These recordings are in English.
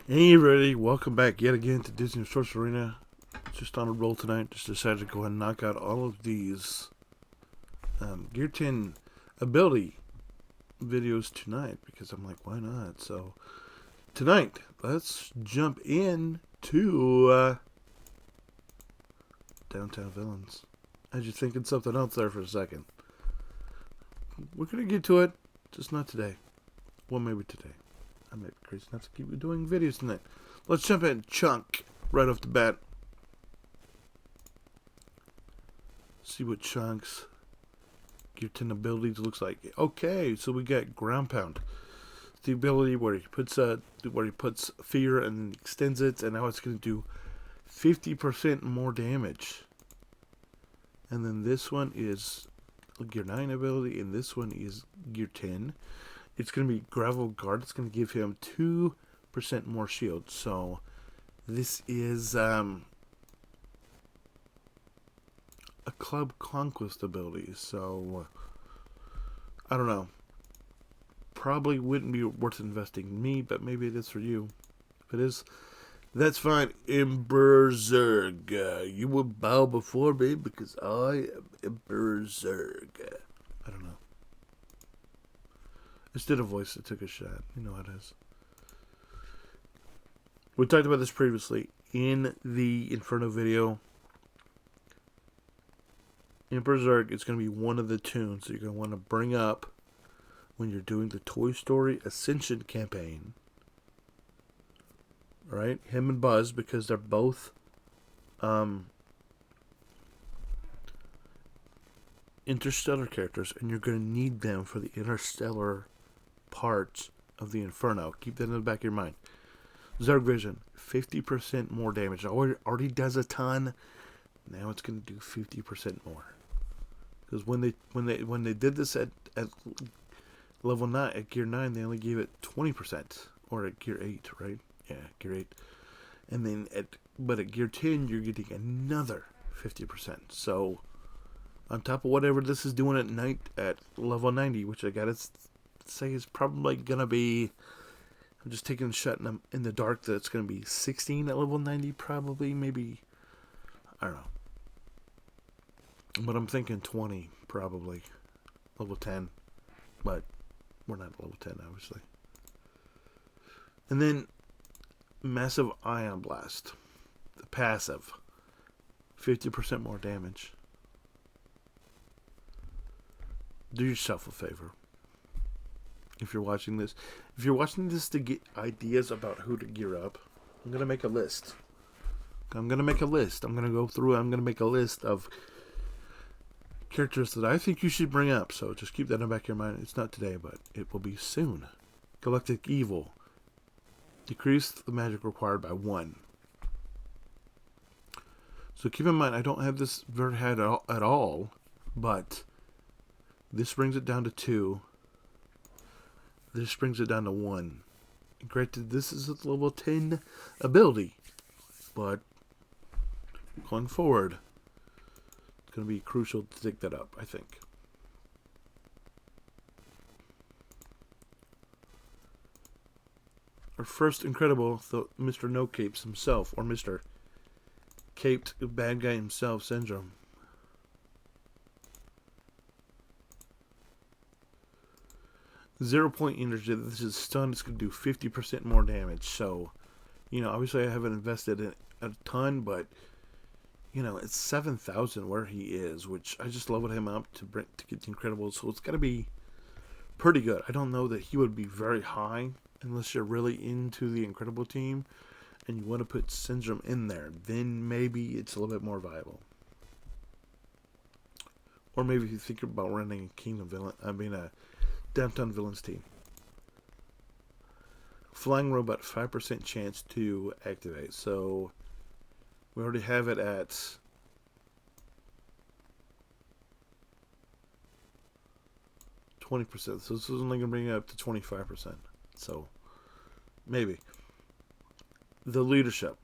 Hey everybody, welcome back yet again to Disney Sorcerer Arena. Just on a roll tonight, just decided to go ahead and knock out all of these Gear 10 ability videos tonight because I'm like, why not? So tonight, let's jump in to Downtown Villains. I was just thinking something else there for a second. We're gonna get to it, just not today. Well, maybe today. I might be crazy enough to keep doing videos tonight. Let's jump in chunk right off the bat. See what Chunk's Gear 10 abilities looks like. Okay, so we got Ground Pound. The ability where he puts fear and extends it, and now it's going to do 50% more damage. And then this one is Gear 9 ability, and this one is Gear 10. It's going to be Gravel Guard. It's going to give him 2% more shield. So this is a Club Conquest ability. So I don't know. Probably wouldn't be worth investing in me, but maybe it is for you. If it is, that's fine. Emperor ZURG. You will bow before me because I am Emperor ZURG. I don't know. I just did a voice that took a shot. You know how it is. We talked about this previously in the Inferno video. Emperor ZURG is going to be one of the tunes that you're going to want to bring up when you're doing the Toy Story Ascension campaign. Right? Him and Buzz, because they're both interstellar characters, and you're going to need them for the interstellar parts of the Inferno. Keep that in the back of your mind. ZURG Vision, 50% more damage. It already does a ton. Now it's going to do 50% more. Because when they did this at level 9, at Gear 9, they only gave it 20%, or at Gear 8, right? Yeah, Gear 8. And then at Gear 10, you're getting another 50%. So on top of whatever this is doing at night at level 90, which I gotta say is probably gonna be, I'm just taking a shot in the dark that it's gonna be 16 at level 90, probably, maybe, I don't know. But I'm thinking 20, probably. Level 10. But we're not at level 10, obviously. And then Massive Ion Blast. The passive. 50% more damage. Do yourself a favor. If you're watching this. If you're watching this to get ideas about who to gear up, I'm going to make a list. I'm going to go through it. I'm going to make a list of characters that I think you should bring up. So just keep that in the back of your mind. It's not today, but it will be soon. Galactic Evil. Decrease the magic required by 1. So keep in mind, I don't have this very high at all, but this brings it down to 2. This brings it down to 1. Granted, this is a level 10 ability, but going forward, it's going to be crucial to take that up, I think. Our first incredible, Mr. No Capes himself, or Mr. Caped Bad Guy himself, Syndrome. .0 energy. This is stun. It's going to do 50% more damage. So, obviously I haven't invested in a ton, but it's 7,000 where he is, which I just leveled him up to get the incredible. So it's got to be pretty good. I don't know that he would be very high unless you're really into the incredible team and you want to put Syndrome in there. Then maybe it's a little bit more viable. Or maybe if you think about running a Downtown Villains team. Flying Robot, 5% chance to activate. So we already have it at 20%. So this is only going to bring it up to 25%. So maybe. The Leadership.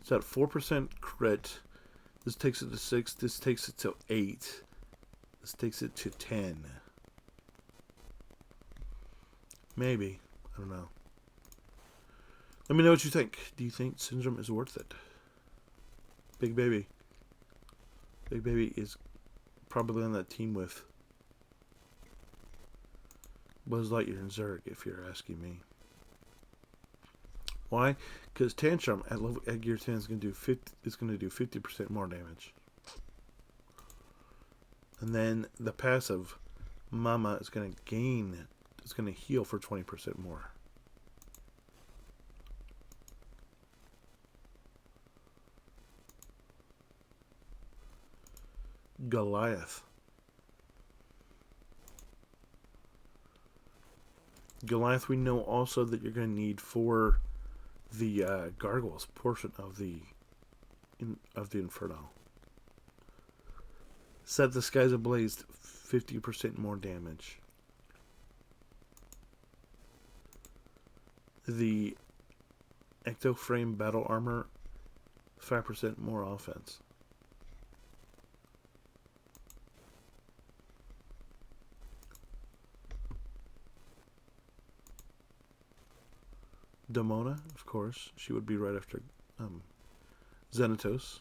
It's at 4% crit. This takes it to 6. This takes it to 8. This takes it to 10. Maybe. I don't know. Let me know what you think. Do you think Syndrome is worth it? Big Baby. Big Baby is probably on that team with Buzz Lightyear and ZURG, if you're asking me. Why? Because Tantrum at Gear 10 is going to do 50% more damage. And then the passive, Mama, is going to heal for 20% more. Goliath. Goliath, we know also that you're going to need for the gargoyles portion of the Inferno. Set the skies ablaze, 50% more damage. The Ectoframe battle armor, 5% more offense. DEMONA, of course. She would be right after Xanatos.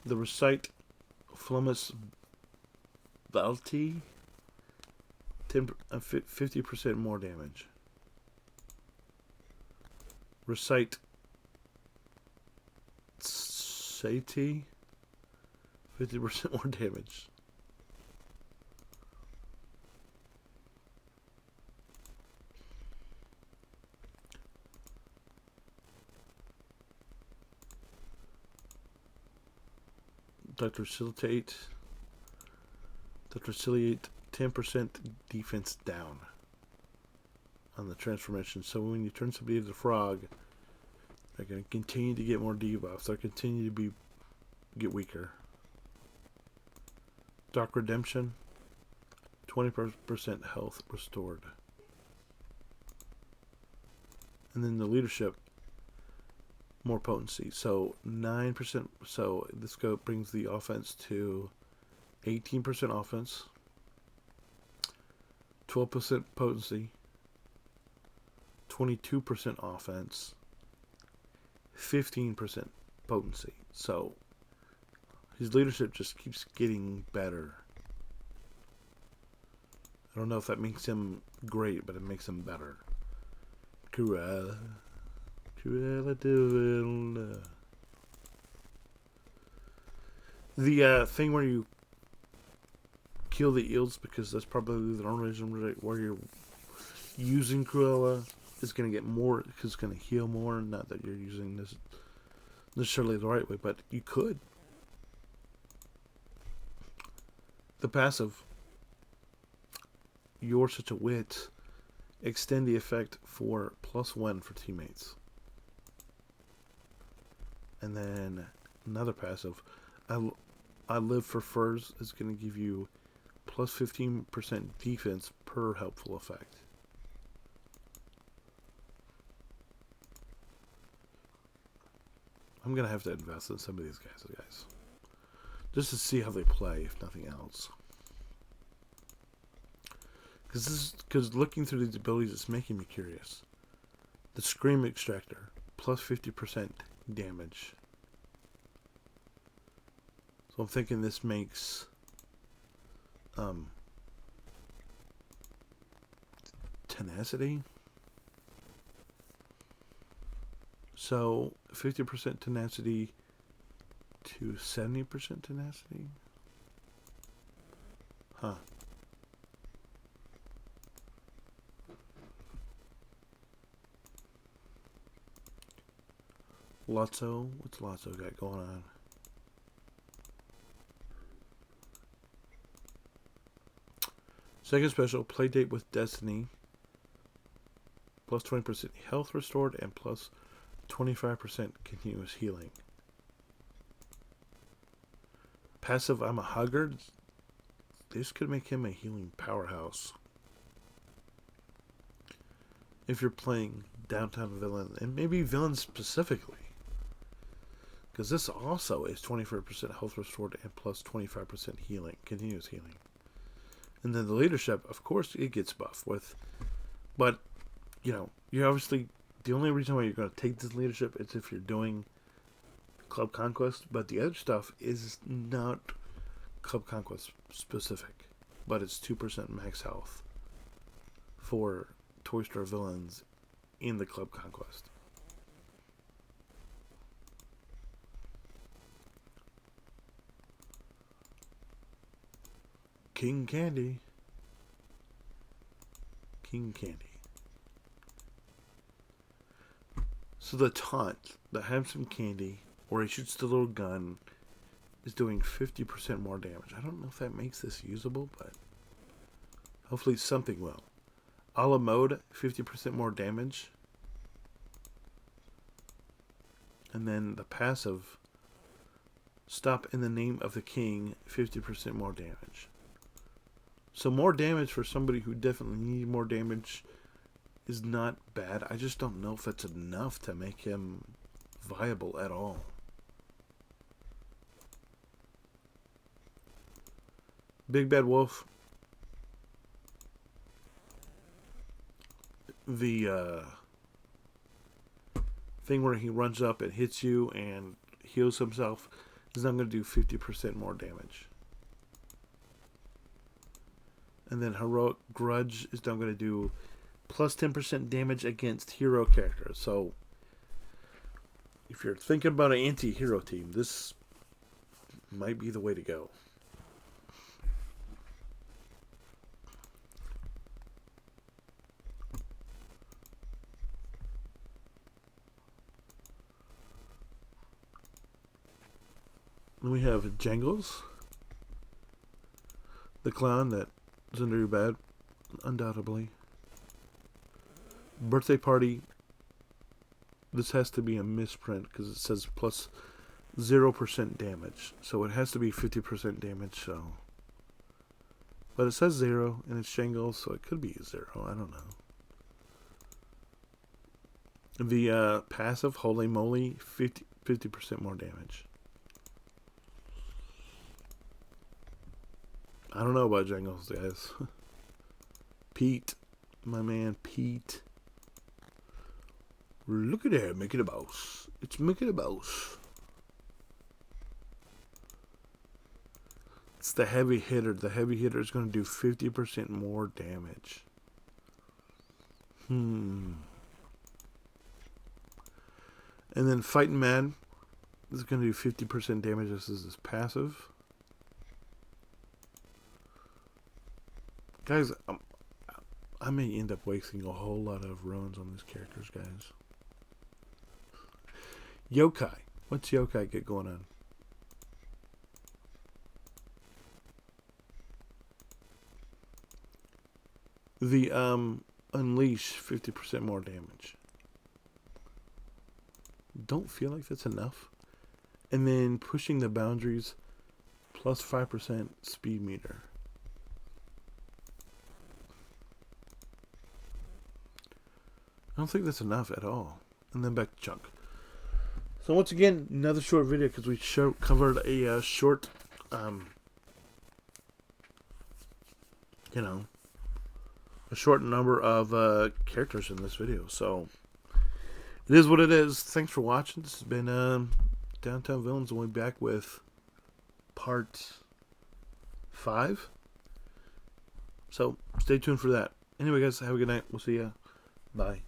The Recite Flumus Balti, 50% more damage. Recite Sati, 50% more damage. Dr. Ciliate, 10% defense down on the transformation. So when you turn somebody into a frog, they're going to continue to get more debuffs. They'll continue to get weaker. Dark Redemption, 20% health restored. And then the leadership, more potency. So 9%. So this brings the offense to 18% offense, 12% potency, 22% offense, 15% potency. So his leadership just keeps getting better. I don't know if that makes him great, but it makes him better. Cruella Devil. The thing where you kill the eels, because that's probably the only reason where you're using Cruella, is going to get more, because it's going to heal more. Not that you're using this necessarily the right way, but you could. The passive, You're Such a Wit, extend the effect for +1 for teammates. And then another passive, I Live for Furs, is going to give you +15% defense per helpful effect. I'm going to have to invest in some of these guys. Just to see how they play, if nothing else. Because looking through these abilities, it's making me curious. The Scream Extractor, +50% damage. So I'm thinking this makes tenacity. So 50% tenacity to 70% tenacity. Huh. LOTSO. What's LOTSO got going on? Second special, Playdate with Destiny. +20% health restored and +25% continuous healing. Passive, I'm a Huggard. This could make him a healing powerhouse. If you're playing downtown villain, and maybe villains specifically. Because this also is 24% health restored and +25% healing, continuous healing. And then the leadership, of course, it gets buffed with But, you're obviously, the only reason why you're going to take this leadership is if you're doing Club Conquest, but the other stuff is not Club Conquest specific, but it's 2% max health for Toy Store villains in the Club Conquest. King Candy. King Candy. So the taunt, the have some candy, or he shoots the little gun, is doing 50% more damage. I don't know if that makes this usable, but hopefully something will. A la mode, 50% more damage. And then the passive, stop in the name of the king, 50% more damage. So more damage for somebody who definitely needs more damage is not bad. I just don't know if it's enough to make him viable at all. Big Bad Wolf. The thing where he runs up and hits you and heals himself is now going to do 50% more damage. And then Heroic Grudge is now going to do plus 10% damage against hero characters. So, if you're thinking about an anti-hero team, this might be the way to go. Then we have Jangles, the clown that is under your bed, undoubtedly. Birthday Party. This has to be a misprint because it says plus 0% damage. So it has to be 50% damage. So, but it says 0 and it's Jangles, so it could be 0. I don't know. The passive, Holy Moly, 50% more damage. I don't know about Jangles, guys. Pete, my man Pete. Look at there, Mickey the Mouse. It's Mickey the Mouse. It's the heavy hitter. The heavy hitter is going to do 50% more damage. And then Fighting Mad is going to do 50% damage. This is his passive. Guys, I may end up wasting a whole lot of runs on these characters, guys. Yokai. What's Yokai get going on? The Unleash, 50% more damage. Don't feel like that's enough. And then Pushing the Boundaries, plus 5% speed meter. I don't think that's enough at all. And then back to Chunk. So once again, another short video because we covered a short, a short number of characters in this video. So it is what it is. Thanks for watching. This has been Downtown Villains, and we'll be back with part 5. So stay tuned for that. Anyway, guys, have a good night. We'll see ya. Bye.